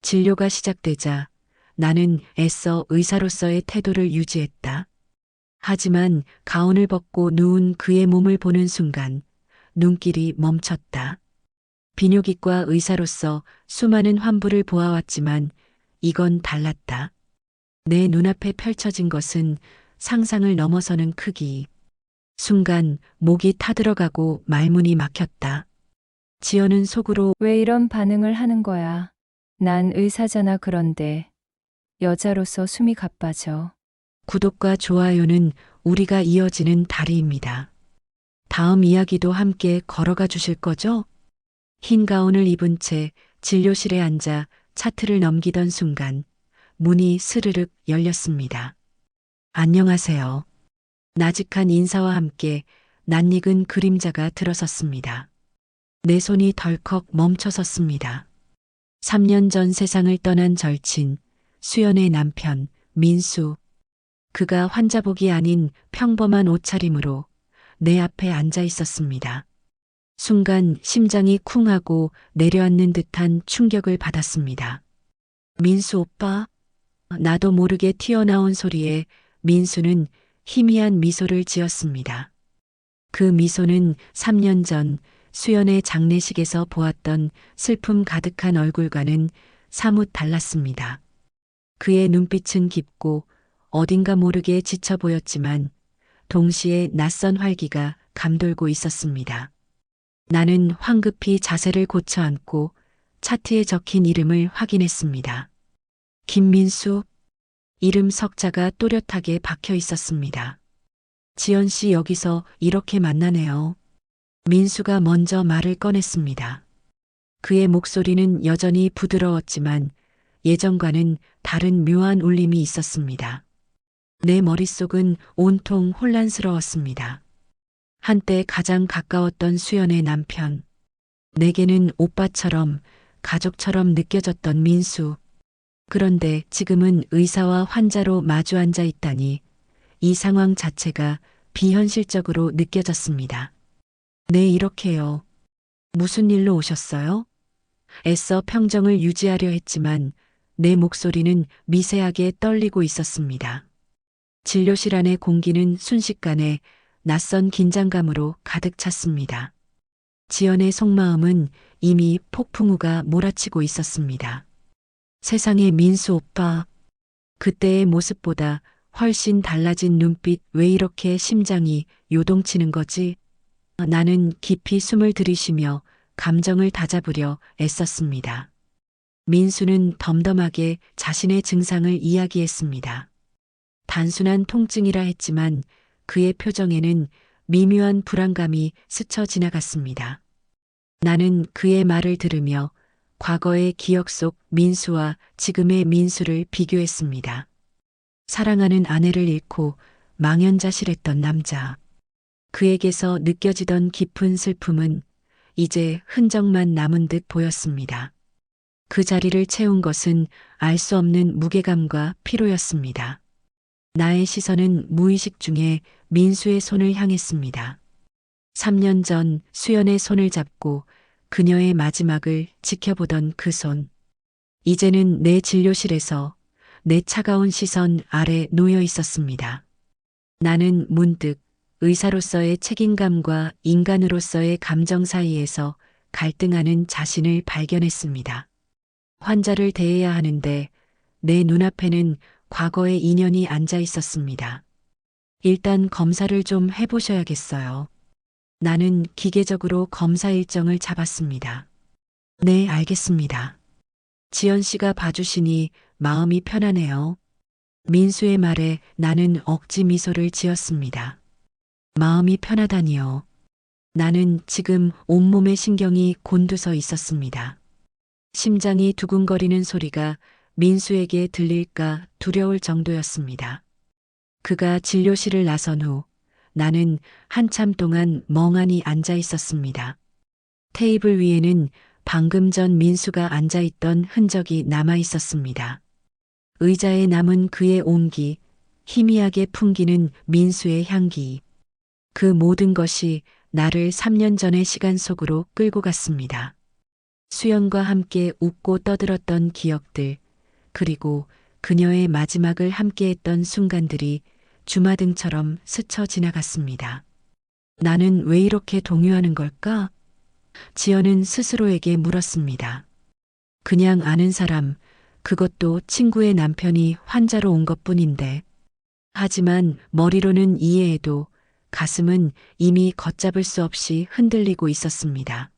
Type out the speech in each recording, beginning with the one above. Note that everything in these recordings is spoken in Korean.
진료가 시작되자 나는 애써 의사로서의 태도를 유지했다. 하지만 가운을 벗고 누운 그의 몸을 보는 순간 눈길이 멈췄다. 비뇨기과 의사로서 수많은 환부를 보아왔지만 이건 달랐다. 내 눈앞에 펼쳐진 것은 상상을 넘어서는 크기. 순간 목이 타들어가고 말문이 막혔다. 지연은 속으로 왜 이런 반응을 하는 거야? 난 의사잖아. 그런데 여자로서 숨이 가빠져. 구독과 좋아요는 우리가 이어지는 다리입니다. 다음 이야기도 함께 걸어가 주실 거죠? 흰 가운을 입은 채 진료실에 앉아 차트를 넘기던 순간 문이 스르륵 열렸습니다. 안녕하세요. 나직한 인사와 함께 낯익은 그림자가 들어섰습니다. 내 손이 덜컥 멈춰섰습니다. 3년 전 세상을 떠난 절친, 수연의 남편, 민수. 그가 환자복이 아닌 평범한 옷차림으로 내 앞에 앉아 있었습니다. 순간 심장이 쿵하고 내려앉는 듯한 충격을 받았습니다. 민수 오빠? 나도 모르게 튀어나온 소리에 민수는 희미한 미소를 지었습니다. 그 미소는 3년 전 수연의 장례식에서 보았던 슬픔 가득한 얼굴과는 사뭇 달랐습니다. 그의 눈빛은 깊고 어딘가 모르게 지쳐 보였지만 동시에 낯선 활기가 감돌고 있었습니다. 나는 황급히 자세를 고쳐 앉고 차트에 적힌 이름을 확인했습니다. 김민수. 이름 석자가 또렷하게 박혀 있었습니다. 지연 씨 여기서 이렇게 만나네요. 민수가 먼저 말을 꺼냈습니다. 그의 목소리는 여전히 부드러웠지만 예전과는 다른 묘한 울림이 있었습니다. 내 머릿속은 온통 혼란스러웠습니다. 한때 가장 가까웠던 수연의 남편. 내게는 오빠처럼 가족처럼 느껴졌던 민수. 그런데 지금은 의사와 환자로 마주 앉아 있다니 이 상황 자체가 비현실적으로 느껴졌습니다. 네, 이렇게요. 무슨 일로 오셨어요? 애써 평정을 유지하려 했지만 내 목소리는 미세하게 떨리고 있었습니다. 진료실 안의 공기는 순식간에 낯선 긴장감으로 가득 찼습니다. 지연의 속마음은 이미 폭풍우가 몰아치고 있었습니다. 세상에 민수 오빠. 그때의 모습보다 훨씬 달라진 눈빛. 왜 이렇게 심장이 요동치는 거지? 나는 깊이 숨을 들이쉬며 감정을 다잡으려 애썼습니다. 민수는 덤덤하게 자신의 증상을 이야기했습니다. 단순한 통증이라 했지만 그의 표정에는 미묘한 불안감이 스쳐 지나갔습니다. 나는 그의 말을 들으며 과거의 기억 속 민수와 지금의 민수를 비교했습니다. 사랑하는 아내를 잃고 망연자실했던 남자. 그에게서 느껴지던 깊은 슬픔은 이제 흔적만 남은 듯 보였습니다. 그 자리를 채운 것은 알 수 없는 무게감과 피로였습니다. 나의 시선은 무의식 중에 민수의 손을 향했습니다. 3년 전 수연의 손을 잡고 그녀의 마지막을 지켜보던 그 손. 이제는 내 진료실에서 내 차가운 시선 아래 놓여 있었습니다. 나는 문득 의사로서의 책임감과 인간으로서의 감정 사이에서 갈등하는 자신을 발견했습니다. 환자를 대해야 하는데 내 눈앞에는 과거의 인연이 앉아 있었습니다. 일단 검사를 좀 해보셔야겠어요. 나는 기계적으로 검사 일정을 잡았습니다. 네, 알겠습니다. 지연 씨가 봐주시니 마음이 편하네요. 민수의 말에 나는 억지 미소를 지었습니다. 마음이 편하다니요. 나는 지금 온몸의 신경이 곤두서 있었습니다. 심장이 두근거리는 소리가 민수에게 들릴까 두려울 정도였습니다. 그가 진료실을 나선 후 나는 한참 동안 멍하니 앉아 있었습니다. 테이블 위에는 방금 전 민수가 앉아 있던 흔적이 남아 있었습니다. 의자에 남은 그의 온기, 희미하게 풍기는 민수의 향기. 그 모든 것이 나를 3년 전의 시간 속으로 끌고 갔습니다. 수연과 함께 웃고 떠들었던 기억들, 그리고 그녀의 마지막을 함께했던 순간들이 주마등처럼 스쳐 지나갔습니다. 나는 왜 이렇게 동요하는 걸까? 지연은 스스로에게 물었습니다. 그냥 아는 사람, 그것도 친구의 남편이 환자로 온 것뿐인데. 하지만 머리로는 이해해도 가슴은 이미 걷잡을 수 없이 흔들리고 있었습니다.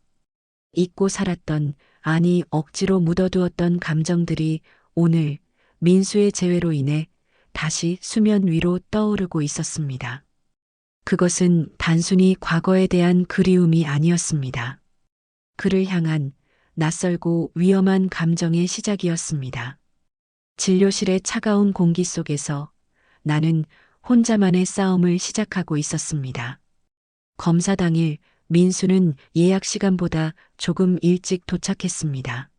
잊고 살았던, 아니 억지로 묻어두었던 감정들이 오늘 민수의 재회로 인해 다시 수면 위로 떠오르고 있었습니다. 그것은 단순히 과거에 대한 그리움이 아니었습니다. 그를 향한 낯설고 위험한 감정의 시작이었습니다. 진료실의 차가운 공기 속에서 나는 혼자만의 싸움을 시작하고 있었습니다. 검사 당일 민수는 예약 시간보다 조금 일찍 도착했습니다.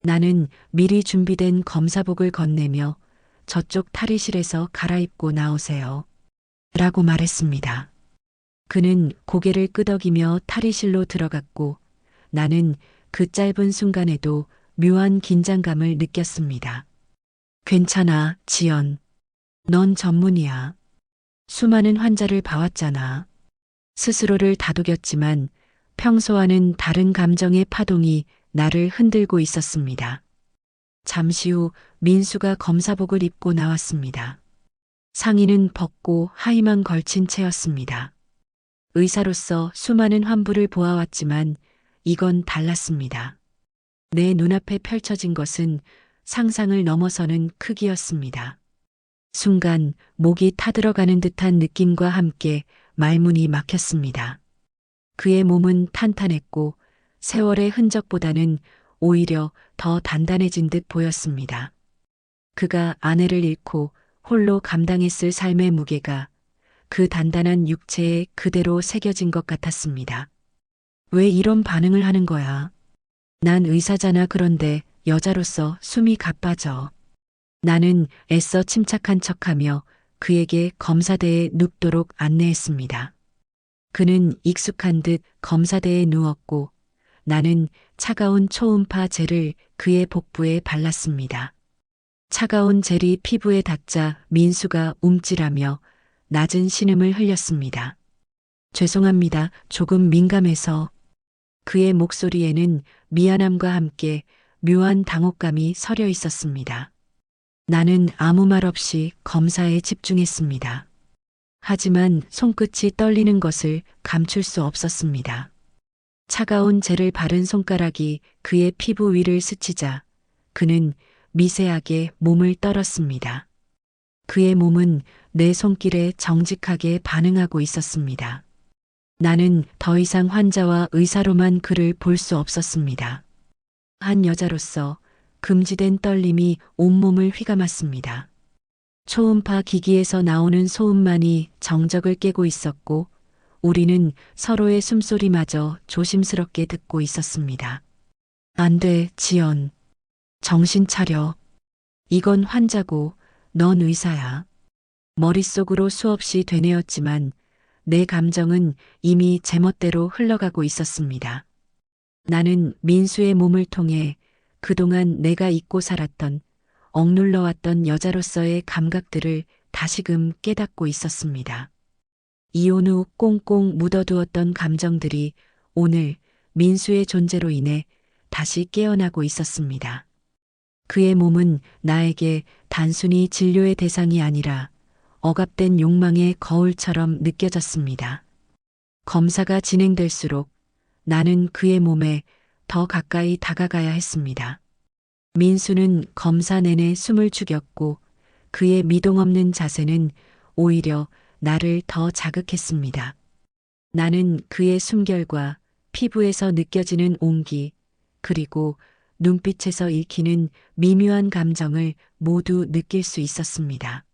나는 미리 준비된 검사복을 건네며 저쪽 탈의실에서 갈아입고 나오세요. 라고 말했습니다. 그는 고개를 끄덕이며 탈의실로 들어갔고 나는 그 짧은 순간에도 묘한 긴장감을 느꼈습니다. 괜찮아, 지연. 넌 전문이야. 수많은 환자를 봐왔잖아. 스스로를 다독였지만 평소와는 다른 감정의 파동이 나를 흔들고 있었습니다. 잠시 후 민수가 검사복을 입고 나왔습니다. 상의는 벗고 하의만 걸친 채였습니다. 의사로서 수많은 환부를 보아왔지만 이건 달랐습니다. 내 눈앞에 펼쳐진 것은 상상을 넘어서는 크기였습니다. 순간 목이 타들어가는 듯한 느낌과 함께 말문이 막혔습니다. 그의 몸은 탄탄했고 세월의 흔적보다는 오히려 더 단단해진 듯 보였습니다. 그가 아내를 잃고 홀로 감당했을 삶의 무게가 그 단단한 육체에 그대로 새겨진 것 같았습니다. 왜 이런 반응을 하는 거야? 난 의사잖아. 그런데 여자로서 숨이 가빠져. 나는 애써 침착한 척하며 그에게 검사대에 눕도록 안내했습니다. 그는 익숙한 듯 검사대에 누웠고 나는 차가운 초음파 젤을 그의 복부에 발랐습니다. 차가운 젤이 피부에 닿자 민수가 움찔하며 낮은 신음을 흘렸습니다. 죄송합니다. 조금 민감해서. 그의 목소리에는 미안함과 함께 묘한 당혹감이 서려 있었습니다. 나는 아무 말 없이 검사에 집중했습니다. 하지만 손끝이 떨리는 것을 감출 수 없었습니다. 차가운 젤을 바른 손가락이 그의 피부 위를 스치자 그는 미세하게 몸을 떨었습니다. 그의 몸은 내 손길에 정직하게 반응하고 있었습니다. 나는 더 이상 환자와 의사로만 그를 볼 수 없었습니다. 한 여자로서 금지된 떨림이 온몸을 휘감았습니다. 초음파 기기에서 나오는 소음만이 정적을 깨고 있었고 우리는 서로의 숨소리마저 조심스럽게 듣고 있었습니다. 안 돼, 지연. 정신 차려. 이건 환자고 넌 의사야. 머릿속으로 수없이 되뇌었지만 내 감정은 이미 제멋대로 흘러가고 있었습니다. 나는 민수의 몸을 통해 그동안 내가 잊고 살았던 억눌러왔던 여자로서의 감각들을 다시금 깨닫고 있었습니다. 이혼 후 꽁꽁 묻어두었던 감정들이 오늘 민수의 존재로 인해 다시 깨어나고 있었습니다. 그의 몸은 나에게 단순히 진료의 대상이 아니라 억압된 욕망의 거울처럼 느껴졌습니다. 검사가 진행될수록 나는 그의 몸에 더 가까이 다가가야 했습니다. 민수는 검사 내내 숨을 죽였고 그의 미동 없는 자세는 오히려 나를 더 자극했습니다. 나는 그의 숨결과 피부에서 느껴지는 온기, 그리고 눈빛에서 읽히는 미묘한 감정을 모두 느낄 수 있었습니다.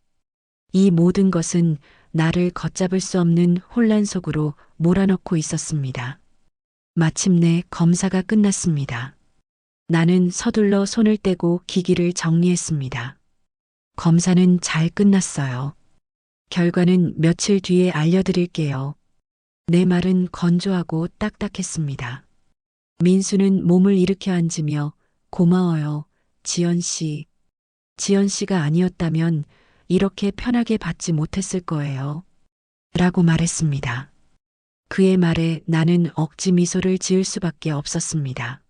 이 모든 것은 나를 걷잡을 수 없는 혼란 속으로 몰아넣고 있었습니다. 마침내 검사가 끝났습니다. 나는 서둘러 손을 떼고 기기를 정리했습니다. 검사는 잘 끝났어요. 결과는 며칠 뒤에 알려드릴게요. 내 말은 건조하고 딱딱했습니다. 민수는 몸을 일으켜 앉으며 고마워요, 지연 씨. 지연 씨가 아니었다면 이렇게 편하게 받지 못했을 거예요. 라고 말했습니다. 그의 말에 나는 억지 미소를 지을 수밖에 없었습니다.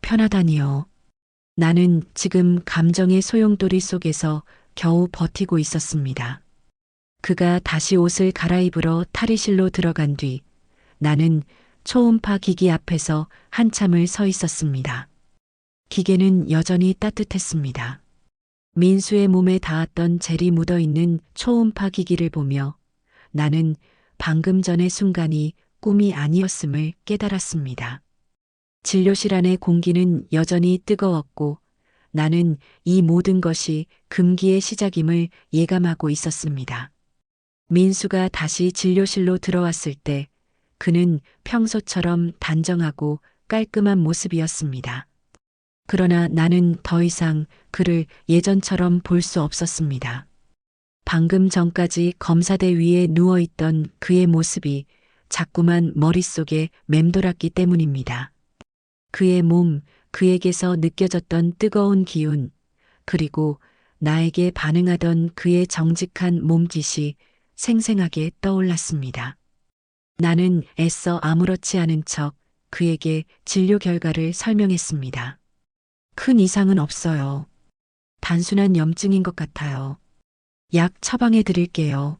편하다니요. 나는 지금 감정의 소용돌이 속에서 겨우 버티고 있었습니다. 그가 다시 옷을 갈아입으러 탈의실로 들어간 뒤 나는 초음파 기기 앞에서 한참을 서 있었습니다. 기계는 여전히 따뜻했습니다. 민수의 몸에 닿았던 젤이 묻어 있는 초음파 기기를 보며 나는 방금 전의 순간이 꿈이 아니었음을 깨달았습니다. 진료실 안의 공기는 여전히 뜨거웠고 나는 이 모든 것이 금기의 시작임을 예감하고 있었습니다. 민수가 다시 진료실로 들어왔을 때 그는 평소처럼 단정하고 깔끔한 모습이었습니다. 그러나 나는 더 이상 그를 예전처럼 볼 수 없었습니다. 방금 전까지 검사대 위에 누워있던 그의 모습이 자꾸만 머릿속에 맴돌았기 때문입니다. 그의 몸, 그에게서 느껴졌던 뜨거운 기운, 그리고 나에게 반응하던 그의 정직한 몸짓이 생생하게 떠올랐습니다. 나는 애써 아무렇지 않은 척 그에게 진료 결과를 설명했습니다. 큰 이상은 없어요. 단순한 염증인 것 같아요. 약 처방해 드릴게요.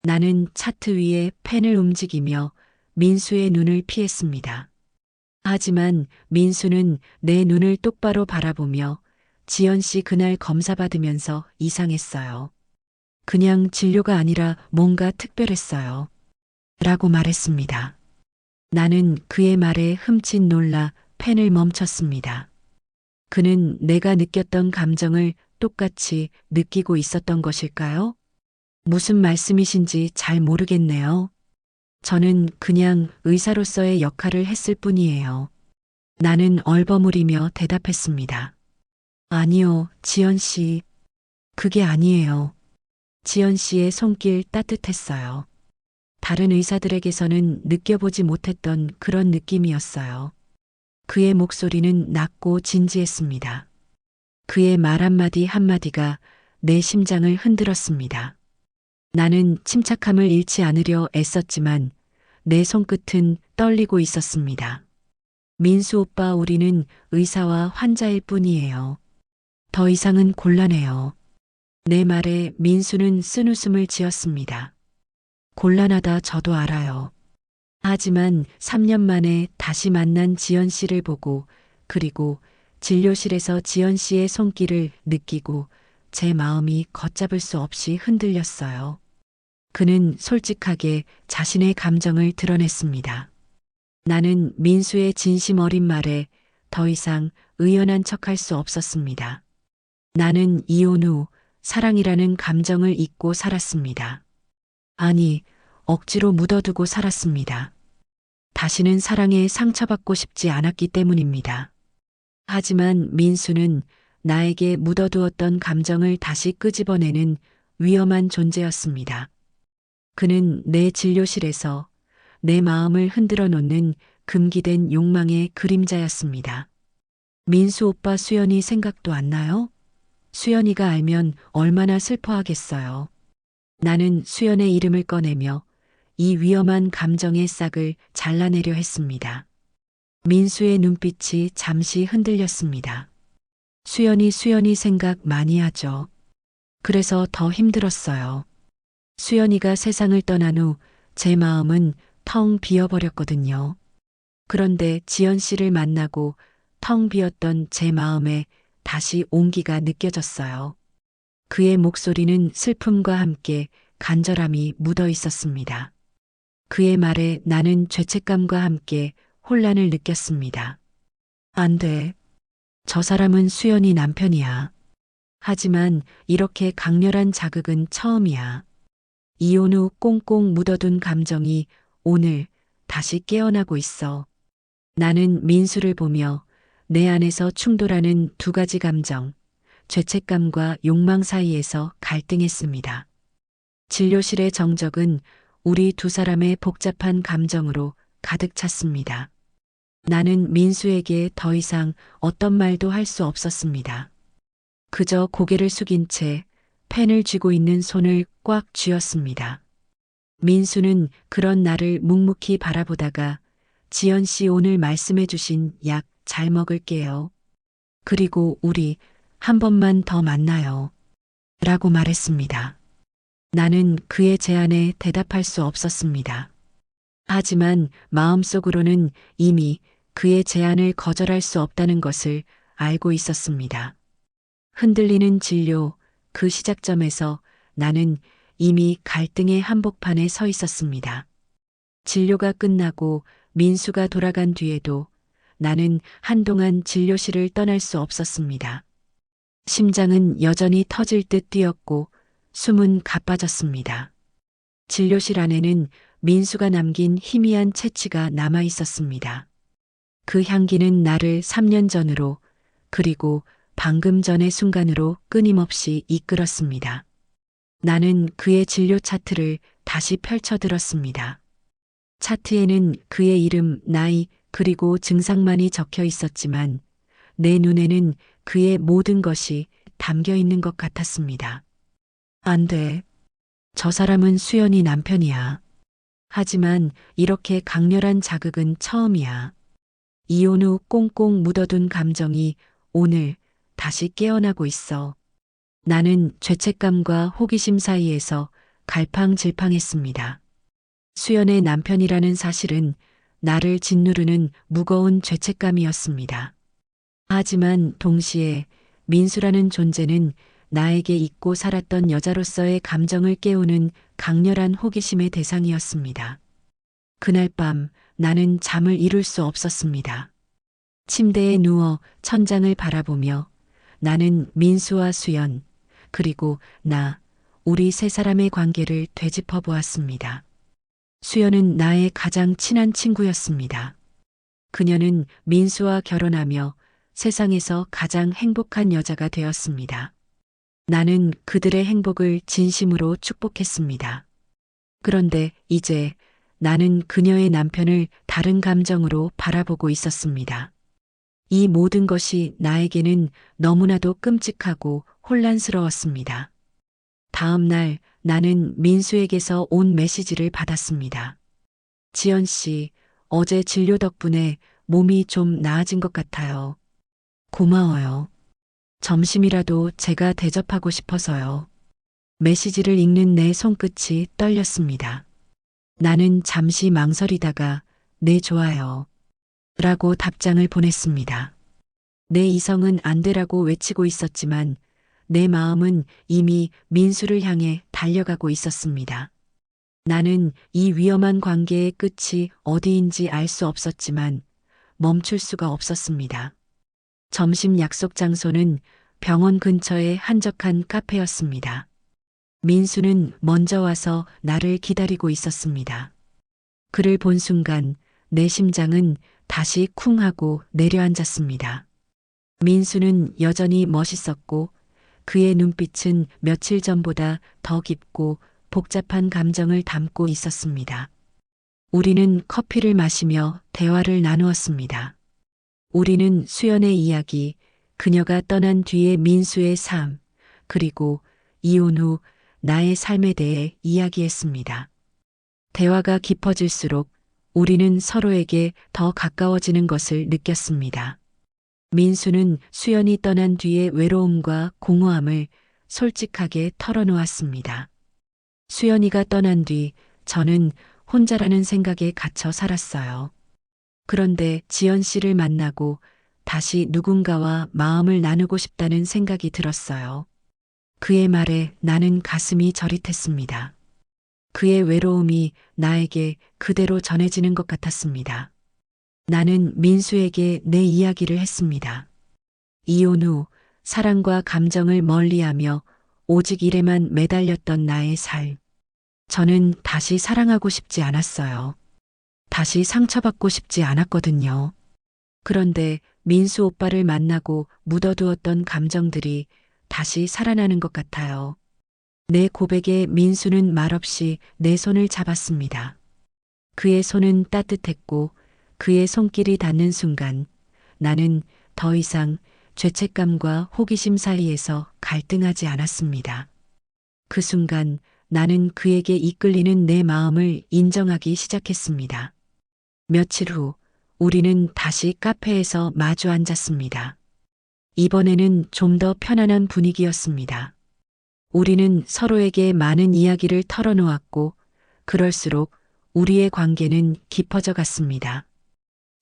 나는 차트 위에 펜을 움직이며 민수의 눈을 피했습니다. 하지만 민수는 내 눈을 똑바로 바라보며 지연 씨 그날 검사 받으면서 이상했어요. 그냥 진료가 아니라 뭔가 특별했어요. 라고 말했습니다. 나는 그의 말에 흠칫 놀라 펜을 멈췄습니다. 그는 내가 느꼈던 감정을 똑같이 느끼고 있었던 것일까요? 무슨 말씀이신지 잘 모르겠네요. 저는 그냥 의사로서의 역할을 했을 뿐이에요. 나는 얼버무리며 대답했습니다. 아니요, 지연 씨. 그게 아니에요. 지연 씨의 손길 따뜻했어요. 다른 의사들에게서는 느껴보지 못했던 그런 느낌이었어요. 그의 목소리는 낮고 진지했습니다. 그의 말 한마디 한마디가 내 심장을 흔들었습니다. 나는 침착함을 잃지 않으려 애썼지만 내 손끝은 떨리고 있었습니다. 민수 오빠, 우리는 의사와 환자일 뿐이에요. 더 이상은 곤란해요. 내 말에 민수는 쓴웃음을 지었습니다. 곤란하다 저도 알아요. 하지만 3년 만에 다시 만난 지연 씨를 보고 그리고 진료실에서 지연 씨의 손길을 느끼고 제 마음이 걷잡을 수 없이 흔들렸어요. 그는 솔직하게 자신의 감정을 드러냈습니다. 나는 민수의 진심 어린 말에 더 이상 의연한 척할 수 없었습니다. 나는 이혼 후 사랑이라는 감정을 잊고 살았습니다. 아니, 억지로 묻어두고 살았습니다. 다시는 사랑에 상처받고 싶지 않았기 때문입니다. 하지만 민수는 나에게 묻어두었던 감정을 다시 끄집어내는 위험한 존재였습니다. 그는 내 진료실에서 내 마음을 흔들어 놓는 금기된 욕망의 그림자였습니다. 민수 오빠, 수연이 생각도 안 나요? 수연이가 알면 얼마나 슬퍼하겠어요. 나는 수연의 이름을 꺼내며 이 위험한 감정의 싹을 잘라내려 했습니다. 민수의 눈빛이 잠시 흔들렸습니다. 수연이 생각 많이 하죠. 그래서 더 힘들었어요. 수연이가 세상을 떠난 후 제 마음은 텅 비어버렸거든요. 그런데 지연 씨를 만나고 텅 비었던 제 마음에 다시 온기가 느껴졌어요. 그의 목소리는 슬픔과 함께 간절함이 묻어 있었습니다. 그의 말에 나는 죄책감과 함께 혼란을 느꼈습니다. 안 돼. 저 사람은 수연이 남편이야. 하지만 이렇게 강렬한 자극은 처음이야. 이혼 후 꽁꽁 묻어둔 감정이 오늘 다시 깨어나고 있어. 나는 민수를 보며 내 안에서 충돌하는 두 가지 감정, 죄책감과 욕망 사이에서 갈등했습니다. 진료실의 정적은 우리 두 사람의 복잡한 감정으로 가득 찼습니다. 나는 민수에게 더 이상 어떤 말도 할 수 없었습니다. 그저 고개를 숙인 채 펜을 쥐고 있는 손을 꽉 쥐었습니다. 민수는 그런 나를 묵묵히 바라보다가 지연 씨 오늘 말씀해 주신 약 잘 먹을게요. 그리고 우리 한 번만 더 만나요. 라고 말했습니다. 나는 그의 제안에 대답할 수 없었습니다. 하지만 마음속으로는 이미 그의 제안을 거절할 수 없다는 것을 알고 있었습니다. 흔들리는 진료 그 시작점에서 나는 이미 갈등의 한복판에 서 있었습니다. 진료가 끝나고 민수가 돌아간 뒤에도 나는 한동안 진료실을 떠날 수 없었습니다. 심장은 여전히 터질 듯 뛰었고 숨은 가빠졌습니다. 진료실 안에는 민수가 남긴 희미한 채취가 남아 있었습니다. 그 향기는 나를 3년 전으로 그리고 방금 전의 순간으로 끊임없이 이끌었습니다. 나는 그의 진료 차트를 다시 펼쳐들었습니다. 차트에는 그의 이름, 나이, 그리고 증상만이 적혀 있었지만 내 눈에는 그의 모든 것이 담겨 있는 것 같았습니다. 안 돼. 저 사람은 수연이 남편이야. 하지만 이렇게 강렬한 자극은 처음이야. 이혼 후 꽁꽁 묻어둔 감정이 오늘 다시 깨어나고 있어. 나는 죄책감과 호기심 사이에서 갈팡질팡했습니다. 수연의 남편이라는 사실은 나를 짓누르는 무거운 죄책감이었습니다. 하지만 동시에 민수라는 존재는 나에게 잊고 살았던 여자로서의 감정을 깨우는 강렬한 호기심의 대상이었습니다. 그날 밤 나는 잠을 이룰 수 없었습니다. 침대에 누워 천장을 바라보며 나는 민수와 수연, 그리고 우리 세 사람의 관계를 되짚어 보았습니다. 수연은 나의 가장 친한 친구였습니다. 그녀는 민수와 결혼하며 세상에서 가장 행복한 여자가 되었습니다. 나는 그들의 행복을 진심으로 축복했습니다. 그런데 이제 나는 그녀의 남편을 다른 감정으로 바라보고 있었습니다. 이 모든 것이 나에게는 너무나도 끔찍하고 혼란스러웠습니다. 다음 날 나는 민수에게서 온 메시지를 받았습니다. 지연 씨, 어제 진료 덕분에 몸이 좀 나아진 것 같아요. 고마워요. 점심이라도 제가 대접하고 싶어서요. 메시지를 읽는 내 손끝이 떨렸습니다. 나는 잠시 망설이다가 네 좋아요. 라고 답장을 보냈습니다. 내 이성은 안 되라고 외치고 있었지만 내 마음은 이미 민수를 향해 달려가고 있었습니다. 나는 이 위험한 관계의 끝이 어디인지 알 수 없었지만 멈출 수가 없었습니다. 점심 약속 장소는 병원 근처의 한적한 카페였습니다. 민수는 먼저 와서 나를 기다리고 있었습니다. 그를 본 순간 내 심장은 다시 쿵 하고 내려앉았습니다. 민수는 여전히 멋있었고 그의 눈빛은 며칠 전보다 더 깊고 복잡한 감정을 담고 있었습니다. 우리는 커피를 마시며 대화를 나누었습니다. 우리는 수연의 이야기, 그녀가 떠난 뒤의 민수의 삶, 그리고 이혼 후 나의 삶에 대해 이야기했습니다. 대화가 깊어질수록 우리는 서로에게 더 가까워지는 것을 느꼈습니다. 민수는 수연이 떠난 뒤의 외로움과 공허함을 솔직하게 털어놓았습니다. 수연이가 떠난 뒤 저는 혼자라는 생각에 갇혀 살았어요. 그런데 지연 씨를 만나고 다시 누군가와 마음을 나누고 싶다는 생각이 들었어요. 그의 말에 나는 가슴이 저릿했습니다. 그의 외로움이 나에게 그대로 전해지는 것 같았습니다. 나는 민수에게 내 이야기를 했습니다. 이혼 후 사랑과 감정을 멀리하며 오직 일에만 매달렸던 나의 삶. 저는 다시 사랑하고 싶지 않았어요. 다시 상처받고 싶지 않았거든요. 그런데 민수 오빠를 만나고 묻어두었던 감정들이 다시 살아나는 것 같아요. 내 고백에 민수는 말없이 내 손을 잡았습니다. 그의 손은 따뜻했고 그의 손길이 닿는 순간 나는 더 이상 죄책감과 호기심 사이에서 갈등하지 않았습니다. 그 순간 나는 그에게 이끌리는 내 마음을 인정하기 시작했습니다. 며칠 후 우리는 다시 카페에서 마주 앉았습니다. 이번에는 좀 더 편안한 분위기였습니다. 우리는 서로에게 많은 이야기를 털어놓았고 그럴수록 우리의 관계는 깊어져 갔습니다.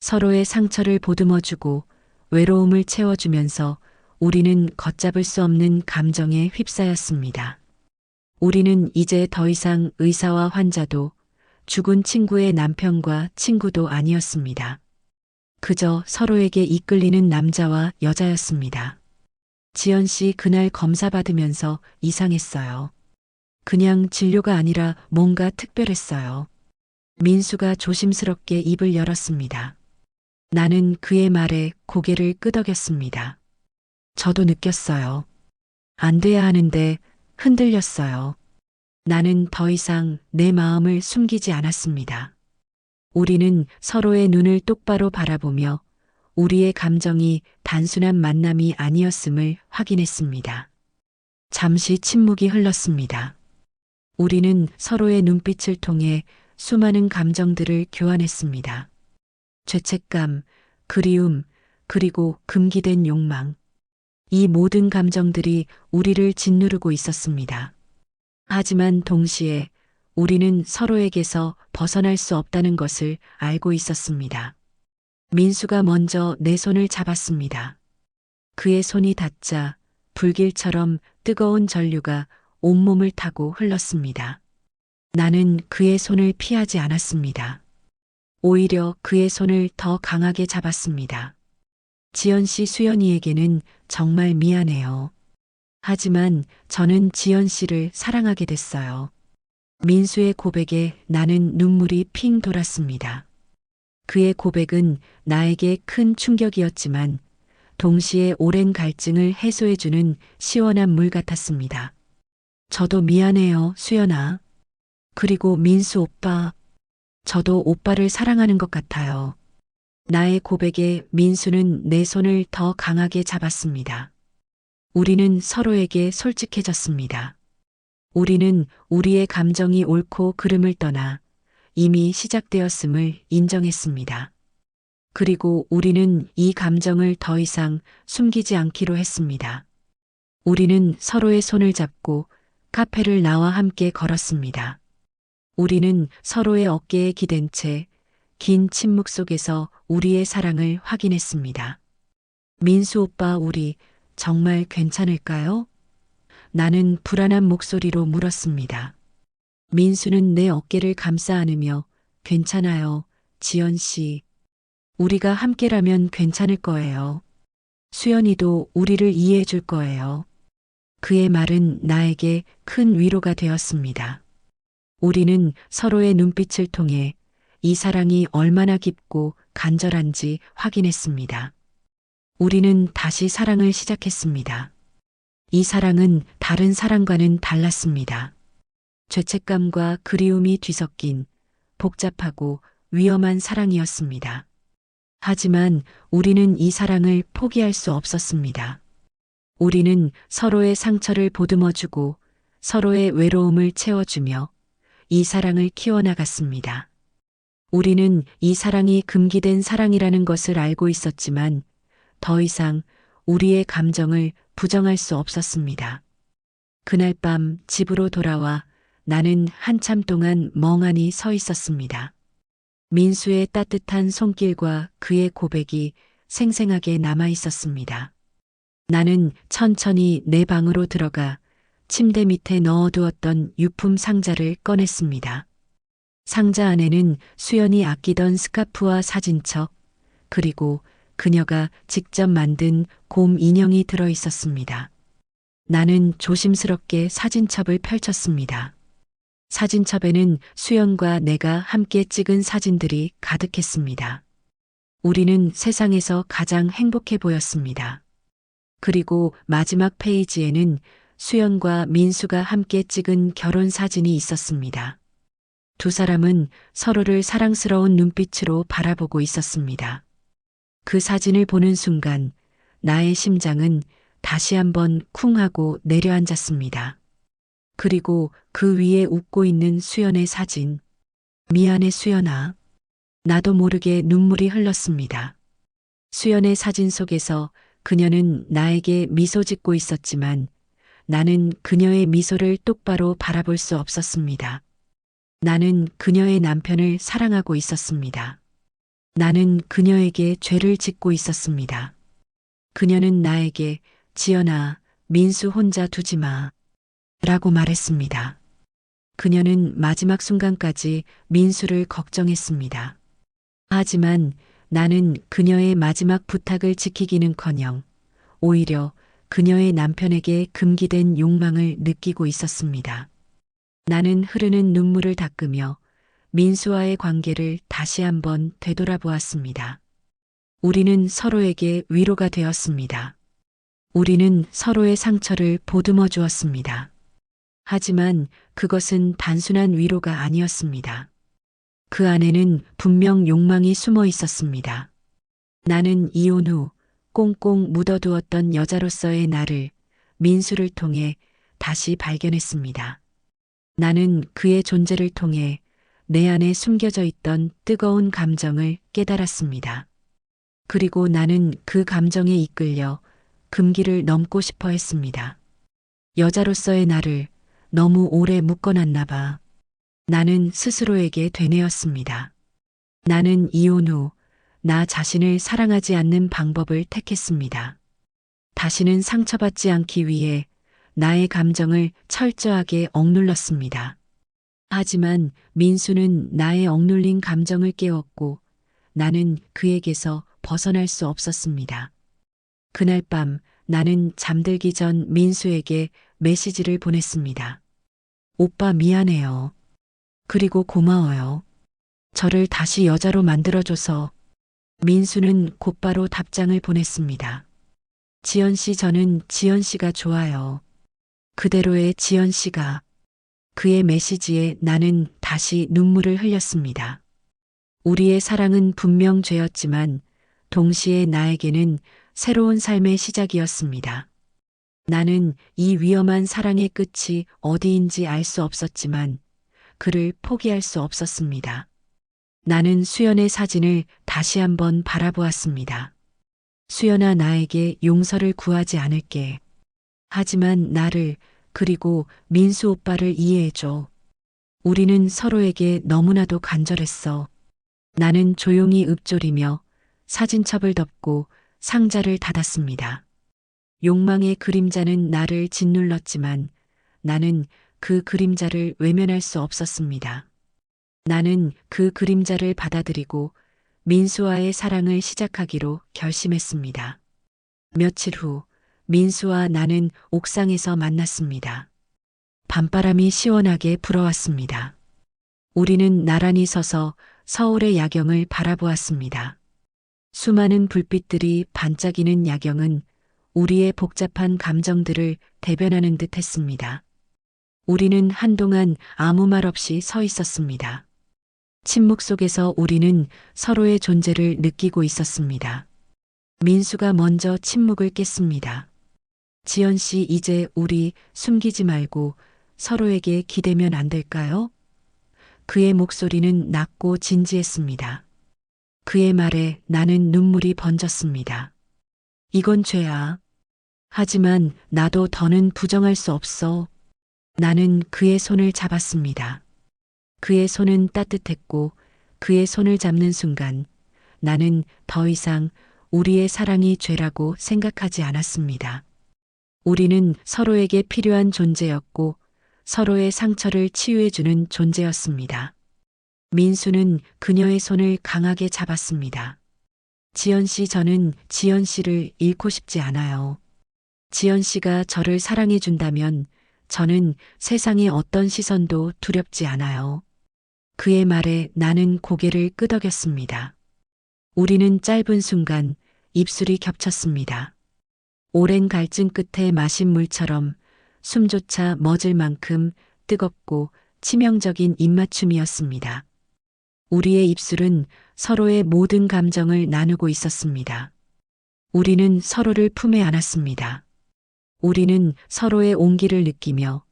서로의 상처를 보듬어주고 외로움을 채워주면서 우리는 걷잡을 수 없는 감정에 휩싸였습니다. 우리는 이제 더 이상 의사와 환자도 죽은 친구의 남편과 친구도 아니었습니다. 그저 서로에게 이끌리는 남자와 여자였습니다. 지연 씨 그날 검사 받으면서 이상했어요. 그냥 진료가 아니라 뭔가 특별했어요. 민수가 조심스럽게 입을 열었습니다. 나는 그의 말에 고개를 끄덕였습니다. 저도 느꼈어요. 안 돼야 하는데 흔들렸어요. 나는 더 이상 내 마음을 숨기지 않았습니다. 우리는 서로의 눈을 똑바로 바라보며 우리의 감정이 단순한 만남이 아니었음을 확인했습니다. 잠시 침묵이 흘렀습니다. 우리는 서로의 눈빛을 통해 수많은 감정들을 교환했습니다. 죄책감, 그리움, 그리고 금기된 욕망. 이 모든 감정들이 우리를 짓누르고 있었습니다. 하지만 동시에 우리는 서로에게서 벗어날 수 없다는 것을 알고 있었습니다. 민수가 먼저 내 손을 잡았습니다. 그의 손이 닿자 불길처럼 뜨거운 전류가 온몸을 타고 흘렀습니다. 나는 그의 손을 피하지 않았습니다. 오히려 그의 손을 더 강하게 잡았습니다. 지연 씨 수연이에게는 정말 미안해요. 하지만 저는 지연 씨를 사랑하게 됐어요. 민수의 고백에 나는 눈물이 핑 돌았습니다. 그의 고백은 나에게 큰 충격이었지만 동시에 오랜 갈증을 해소해주는 시원한 물 같았습니다. 저도 미안해요, 수연아. 그리고 민수 오빠. 저도 오빠를 사랑하는 것 같아요. 나의 고백에 민수는 내 손을 더 강하게 잡았습니다. 우리는 서로에게 솔직해졌습니다. 우리는 우리의 감정이 옳고 그름을 떠나 이미 시작되었음을 인정했습니다. 그리고 우리는 이 감정을 더 이상 숨기지 않기로 했습니다. 우리는 서로의 손을 잡고 카페를 나와 함께 걸었습니다. 우리는 서로의 어깨에 기댄 채 긴 침묵 속에서 우리의 사랑을 확인했습니다. 민수 오빠, 우리 정말 괜찮을까요? 나는 불안한 목소리로 물었습니다. 민수는 내 어깨를 감싸 안으며 괜찮아요, 지연 씨. 우리가 함께라면 괜찮을 거예요. 수연이도 우리를 이해해 줄 거예요. 그의 말은 나에게 큰 위로가 되었습니다. 우리는 서로의 눈빛을 통해 이 사랑이 얼마나 깊고 간절한지 확인했습니다. 우리는 다시 사랑을 시작했습니다. 이 사랑은 다른 사랑과는 달랐습니다. 죄책감과 그리움이 뒤섞인 복잡하고 위험한 사랑이었습니다. 하지만 우리는 이 사랑을 포기할 수 없었습니다. 우리는 서로의 상처를 보듬어주고 서로의 외로움을 채워주며 이 사랑을 키워나갔습니다. 우리는 이 사랑이 금기된 사랑이라는 것을 알고 있었지만 더 이상 우리의 감정을 부정할 수 없었습니다. 그날 밤 집으로 돌아와 나는 한참 동안 멍하니 서 있었습니다. 민수의 따뜻한 손길과 그의 고백이 생생하게 남아 있었습니다. 나는 천천히 내 방으로 들어가 침대 밑에 넣어두었던 유품 상자를 꺼냈습니다. 상자 안에는 수연이 아끼던 스카프와 사진첩, 그리고 그녀가 직접 만든 곰 인형이 들어 있었습니다. 나는 조심스럽게 사진첩을 펼쳤습니다. 사진첩에는 수연과 내가 함께 찍은 사진들이 가득했습니다. 우리는 세상에서 가장 행복해 보였습니다. 그리고 마지막 페이지에는 수연과 민수가 함께 찍은 결혼 사진이 있었습니다. 두 사람은 서로를 사랑스러운 눈빛으로 바라보고 있었습니다. 그 사진을 보는 순간 나의 심장은 다시 한번 쿵 하고 내려앉았습니다. 그리고 그 위에 웃고 있는 수연의 사진. 미안해 수연아. 나도 모르게 눈물이 흘렀습니다. 수연의 사진 속에서 그녀는 나에게 미소 짓고 있었지만 나는 그녀의 미소를 똑바로 바라볼 수 없었습니다. 나는 그녀의 남편을 사랑하고 있었습니다. 나는 그녀에게 죄를 짓고 있었습니다. 그녀는 나에게 지연아, 민수 혼자 두지 마. 라고 말했습니다. 그녀는 마지막 순간까지 민수를 걱정했습니다. 하지만 나는 그녀의 마지막 부탁을 지키기는커녕 오히려 그녀의 남편에게 금기된 욕망을 느끼고 있었습니다. 나는 흐르는 눈물을 닦으며 민수와의 관계를 다시 한번 되돌아보았습니다. 우리는 서로에게 위로가 되었습니다. 우리는 서로의 상처를 보듬어 주었습니다. 하지만 그것은 단순한 위로가 아니었습니다. 그 안에는 분명 욕망이 숨어 있었습니다. 나는 이혼 후 꽁꽁 묻어두었던 여자로서의 나를 민수를 통해 다시 발견했습니다. 나는 그의 존재를 통해 내 안에 숨겨져 있던 뜨거운 감정을 깨달았습니다. 그리고 나는 그 감정에 이끌려 금기를 넘고 싶어 했습니다. 여자로서의 나를 너무 오래 묶어놨나 봐. 나는 스스로에게 되뇌었습니다. 나는 이혼 후 나 자신을 사랑하지 않는 방법을 택했습니다. 다시는 상처받지 않기 위해 나의 감정을 철저하게 억눌렀습니다. 하지만 민수는 나의 억눌린 감정을 깨웠고 나는 그에게서 벗어날 수 없었습니다. 그날 밤 나는 잠들기 전 민수에게 메시지를 보냈습니다. 오빠 미안해요. 그리고 고마워요. 저를 다시 여자로 만들어줘서. 민수는 곧바로 답장을 보냈습니다. 지연 씨, 저는 지연 씨가 좋아요. 그대로의 지연 씨가. 그의 메시지에 나는 다시 눈물을 흘렸습니다. 우리의 사랑은 분명 죄였지만 동시에 나에게는 새로운 삶의 시작이었습니다. 나는 이 위험한 사랑의 끝이 어디인지 알 수 없었지만 그를 포기할 수 없었습니다. 나는 수연의 사진을 다시 한번 바라보았습니다. 수연아, 나에게 용서를 구하지 않을게. 하지만 나를 그리고 민수 오빠를 이해해줘. 우리는 서로에게 너무나도 간절했어. 나는 조용히 읊조리며 사진첩을 덮고 상자를 닫았습니다. 욕망의 그림자는 나를 짓눌렀지만 나는 그 그림자를 외면할 수 없었습니다. 나는 그 그림자를 받아들이고 민수와의 사랑을 시작하기로 결심했습니다. 며칠 후 민수와 나는 옥상에서 만났습니다. 밤바람이 시원하게 불어왔습니다. 우리는 나란히 서서 서울의 야경을 바라보았습니다. 수많은 불빛들이 반짝이는 야경은 우리의 복잡한 감정들을 대변하는 듯 했습니다. 우리는 한동안 아무 말 없이 서 있었습니다. 침묵 속에서 우리는 서로의 존재를 느끼고 있었습니다. 민수가 먼저 침묵을 깼습니다. 지연 씨, 이제 우리 숨기지 말고 서로에게 기대면 안 될까요? 그의 목소리는 낮고 진지했습니다. 그의 말에 나는 눈물이 번졌습니다. 이건 죄야. 하지만 나도 더는 부정할 수 없어. 나는 그의 손을 잡았습니다. 그의 손은 따뜻했고 그의 손을 잡는 순간 나는 더 이상 우리의 사랑이 죄라고 생각하지 않았습니다. 우리는 서로에게 필요한 존재였고 서로의 상처를 치유해주는 존재였습니다. 민수는 그녀의 손을 강하게 잡았습니다. 지연 씨, 저는 지연 씨를 잃고 싶지 않아요. 지연 씨가 저를 사랑해준다면 저는 세상의 어떤 시선도 두렵지 않아요. 그의 말에 나는 고개를 끄덕였습니다. 우리는 짧은 순간 입술이 겹쳤습니다. 오랜 갈증 끝에 마신 물처럼 숨조차 멎을 만큼 뜨겁고 치명적인 입맞춤이었습니다. 우리의 입술은 서로의 모든 감정을 나누고 있었습니다. 우리는 서로를 품에 안았습니다. 우리는 서로의 온기를 느끼며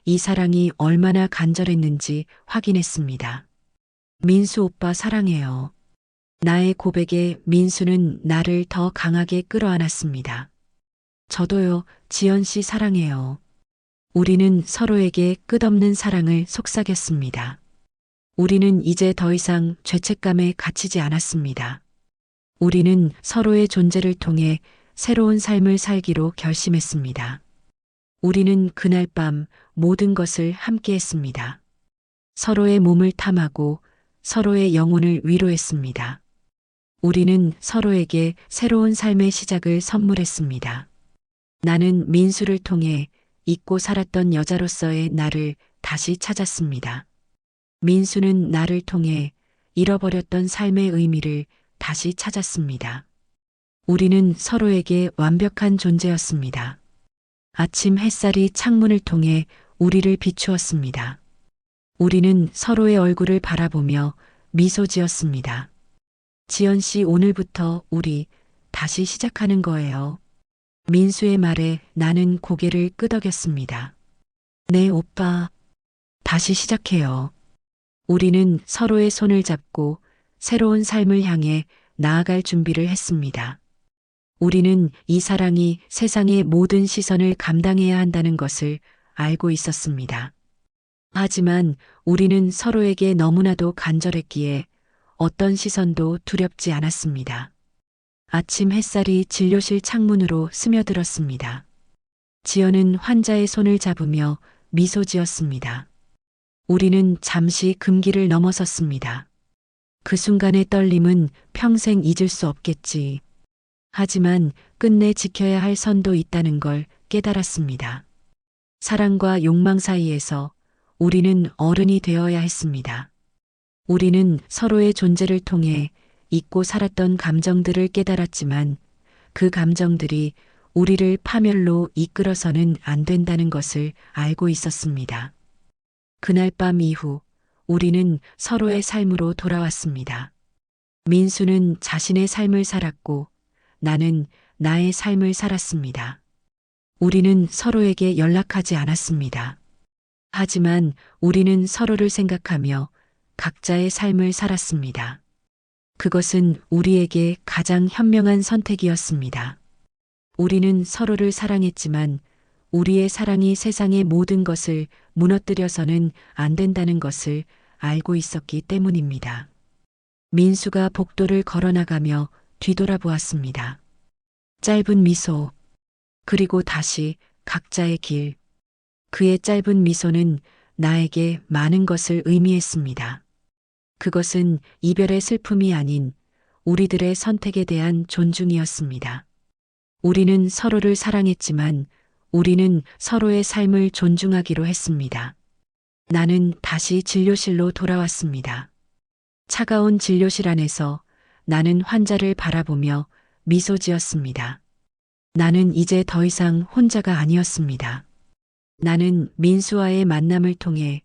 이 사랑이 얼마나 간절했는지 확인했습니다. 민수 오빠 사랑해요. 나의 고백에 민수는 나를 더 강하게 끌어안았습니다. 저도요, 지연 씨 사랑해요. 우리는 서로에게 끝없는 사랑을 속삭였습니다. 우리는 이제 더 이상 죄책감에 갇히지 않았습니다. 우리는 서로의 존재를 통해 새로운 삶을 살기로 결심했습니다. 우리는 그날 밤 모든 것을 함께 했습니다. 서로의 몸을 탐하고 서로의 영혼을 위로했습니다. 우리는 서로에게 새로운 삶의 시작을 선물했습니다. 나는 민수를 통해 잊고 살았던 여자로서의 나를 다시 찾았습니다. 민수는 나를 통해 잃어버렸던 삶의 의미를 다시 찾았습니다. 우리는 서로에게 완벽한 존재였습니다. 아침 햇살이 창문을 통해 우리를 비추었습니다. 우리는 서로의 얼굴을 바라보며 미소 지었습니다. 지연 씨, 오늘부터 우리 다시 시작하는 거예요. 민수의 말에 나는 고개를 끄덕였습니다. 네, 오빠. 다시 시작해요. 우리는 서로의 손을 잡고 새로운 삶을 향해 나아갈 준비를 했습니다. 우리는 이 사랑이 세상의 모든 시선을 감당해야 한다는 것을 알고 있었습니다. 하지만 우리는 서로에게 너무나도 간절했기에 어떤 시선도 두렵지 않았습니다. 아침 햇살이 진료실 창문으로 스며들었습니다. 지연은 환자의 손을 잡으며 미소 지었습니다. 우리는 잠시 금기를 넘어섰습니다. 그 순간의 떨림은 평생 잊을 수 없겠지. 하지만 끝내 지켜야 할 선도 있다는 걸 깨달았습니다. 사랑과 욕망 사이에서 우리는 어른이 되어야 했습니다. 우리는 서로의 존재를 통해 잊고 살았던 감정들을 깨달았지만 그 감정들이 우리를 파멸로 이끌어서는 안 된다는 것을 알고 있었습니다. 그날 밤 이후 우리는 서로의 삶으로 돌아왔습니다. 민수는 자신의 삶을 살았고 나는 나의 삶을 살았습니다. 우리는 서로에게 연락하지 않았습니다. 하지만 우리는 서로를 생각하며 각자의 삶을 살았습니다. 그것은 우리에게 가장 현명한 선택이었습니다. 우리는 서로를 사랑했지만 우리의 사랑이 세상의 모든 것을 무너뜨려서는 안 된다는 것을 알고 있었기 때문입니다. 민수가 복도를 걸어나가며 뒤돌아보았습니다. 짧은 미소, 그리고 다시 각자의 길. 그의 짧은 미소는 나에게 많은 것을 의미했습니다. 그것은 이별의 슬픔이 아닌 우리들의 선택에 대한 존중이었습니다. 우리는 서로를 사랑했지만 우리는 서로의 삶을 존중하기로 했습니다. 나는 다시 진료실로 돌아왔습니다. 차가운 진료실 안에서 나는 환자를 바라보며 미소 지었습니다. 나는 이제 더 이상 혼자가 아니었습니다. 나는 민수와의 만남을 통해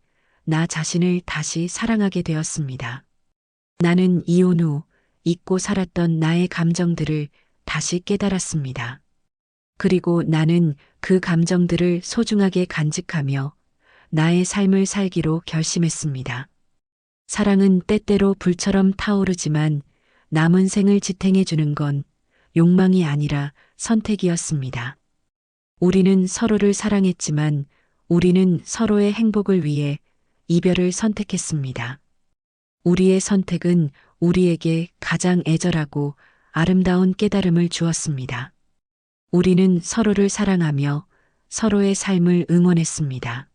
나 자신을 다시 사랑하게 되었습니다. 나는 이혼 후 잊고 살았던 나의 감정들을 다시 깨달았습니다. 그리고 나는 그 감정들을 소중하게 간직하며 나의 삶을 살기로 결심했습니다. 사랑은 때때로 불처럼 타오르지만 남은 생을 지탱해 주는 건 욕망이 아니라 선택이었습니다. 우리는 서로를 사랑했지만 우리는 서로의 행복을 위해 이별을 선택했습니다. 우리의 선택은 우리에게 가장 애절하고 아름다운 깨달음을 주었습니다. 우리는 서로를 사랑하며 서로의 삶을 응원했습니다.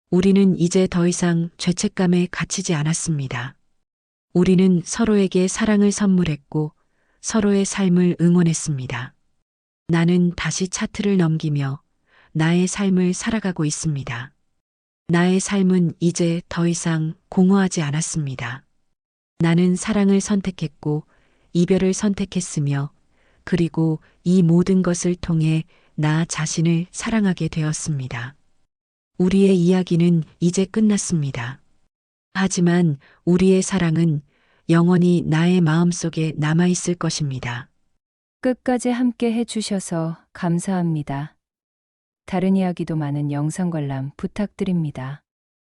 우리는 이제 더 이상 죄책감에 갇히지 않았습니다. 우리는 서로에게 사랑을 선물했고 서로의 삶을 응원했습니다. 나는 다시 차트를 넘기며 나의 삶을 살아가고 있습니다. 나의 삶은 이제 더 이상 공허하지 않았습니다. 나는 사랑을 선택했고 이별을 선택했으며 그리고 이 모든 것을 통해 나 자신을 사랑하게 되었습니다. 우리의 이야기는 이제 끝났습니다. 하지만 우리의 사랑은 영원히 나의 마음속에 남아있을 것입니다. 끝까지 함께 해주셔서 감사합니다. 다른 이야기도 많은 영상 관람 부탁드립니다.